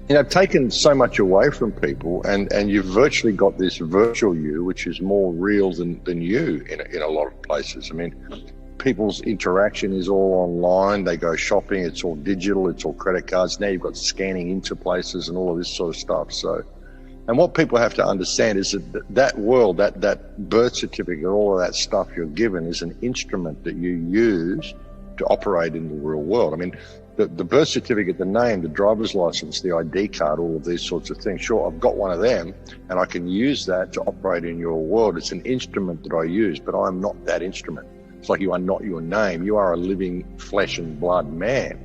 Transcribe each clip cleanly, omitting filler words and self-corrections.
taken so much away from people, and you've virtually got this virtual you, which is more real than you in a lot of places. I mean, people's interaction is all online. They go shopping, it's all digital, it's all credit cards. Now you've got scanning into places and all of this sort of stuff. So, and what people have to understand is that world, that birth certificate, all of that stuff you're given is an instrument that you use to operate in the real world. I mean, the birth certificate, the name, the driver's license, the ID card, all of these sorts of things. Sure, I've got one of them and I can use that to operate in your world. It's an instrument that I use, but I'm not that instrument. It's like you are not your name. You are a living flesh and blood man.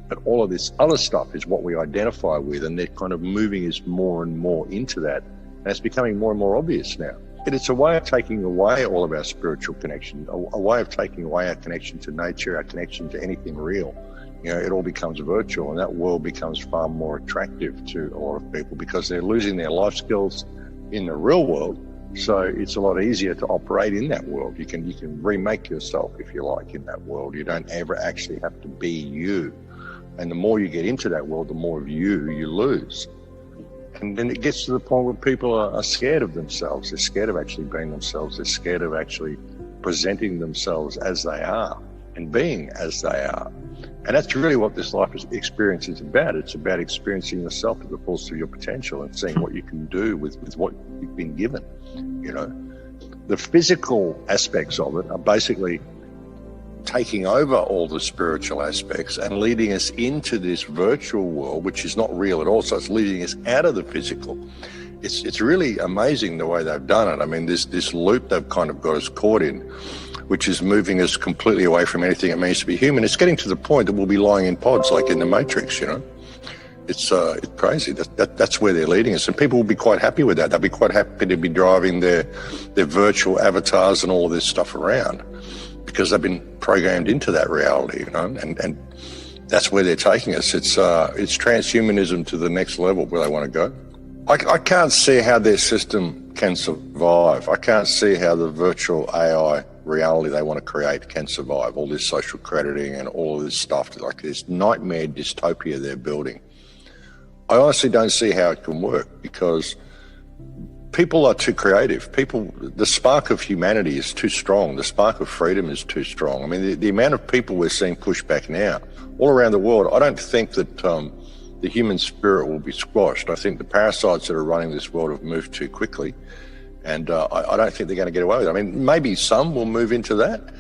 But all of this other stuff is what we identify with, and they're kind of moving us more and more into that. And it's becoming more and more obvious now. It's a way of taking away all of our spiritual connection, a way of taking away our connection to nature, our connection to anything real. It all becomes virtual, and that world becomes far more attractive to a lot of people because they're losing their life skills in the real world. So it's a lot easier to operate in that world. You can remake yourself, if you like, in that world. You don't ever actually have to be you. And the more you get into that world, the more of you lose. And then it gets to the point where people are scared of themselves. They're scared of actually being themselves. They're scared of actually presenting themselves as they are and being as they are. And that's really what this life experience is about. It's about experiencing yourself to the fullest of your potential and seeing what you can do with what you've been given. The physical aspects of it are basically taking over all the spiritual aspects and leading us into this virtual world, which is not real at all. So it's leading us out of the physical. It's really amazing the way they've done it. I mean, this loop they've kind of got us caught in, which is moving us completely away from anything it means to be human. It's getting to the point that we'll be lying in pods like in the Matrix, It's crazy. That's where they're leading us. And people will be quite happy with that. They'll be quite happy to be driving their virtual avatars and all of this stuff around because they've been programmed into that reality, and that's where they're taking us. It's transhumanism to the next level where they want to go. I can't see how their system can survive. I can't see how the virtual AI reality they want to create can survive. All this social crediting and all of this stuff, like this nightmare dystopia they're building. I honestly don't see how it can work because people are too creative. The spark of humanity is too strong. The spark of freedom is too strong. I mean, the amount of people we're seeing push back now all around the world, I don't think that the human spirit will be squashed. I think the parasites that are running this world have moved too quickly. And I don't think they're going to get away with it. I mean, maybe some will move into that,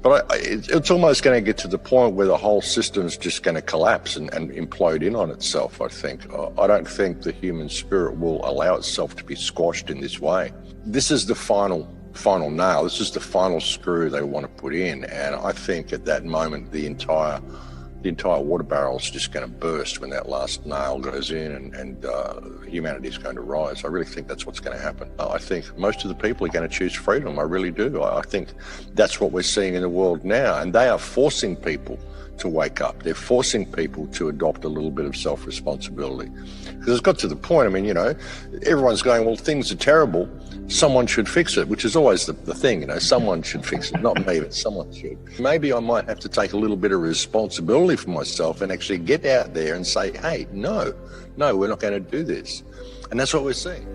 but it's almost going to get to the point where the whole system's just going to collapse and implode in on itself, I think. I don't think the human spirit will allow itself to be squashed in this way. This is the final nail. This is the final screw they want to put in. And I think at that moment, the entire water barrel is just going to burst when that last nail goes in and humanity is going to rise. I really think that's what's going to happen. I think most of the people are going to choose freedom. I really do. I think that's what we're seeing in the world now. And they are forcing people to wake up. They're forcing people to adopt a little bit of self-responsibility. Because it's got to the point, I mean, everyone's going, well, things are terrible. Someone should fix it, which is always the thing, someone should fix it. Not me, but someone should. Maybe I might have to take a little bit of responsibility for myself and actually get out there and say, hey, no, we're not going to do this. And that's what we're seeing.